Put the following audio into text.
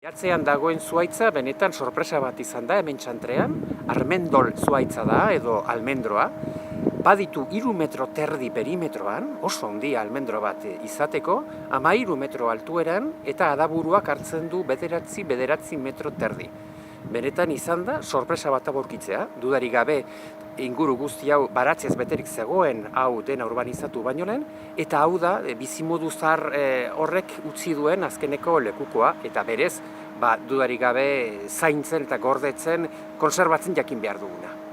Jatzean dagoen zuhaitza benetan sorpresa bat izan da hemen Txantrean, armendol zuhaitza da edo almendroa. Baditu 3 metro terdi perimetroan, oso handia almendro bat izateko, 13 metro altueran eta adaburuak hartzen du bederatzi metro terdi. Benetan izan da sorpresa bat aurkitzea, dudarik gabe inguru guzti hau baratzez beterik zegoen hau dena urbanizatu baino lehen, eta hau da bizimodu zahar horrek utzi duen azkeneko lekukoa, eta berez dudarik gabe zaintzen eta gordetzen, konserbatzen jakin behar duguna.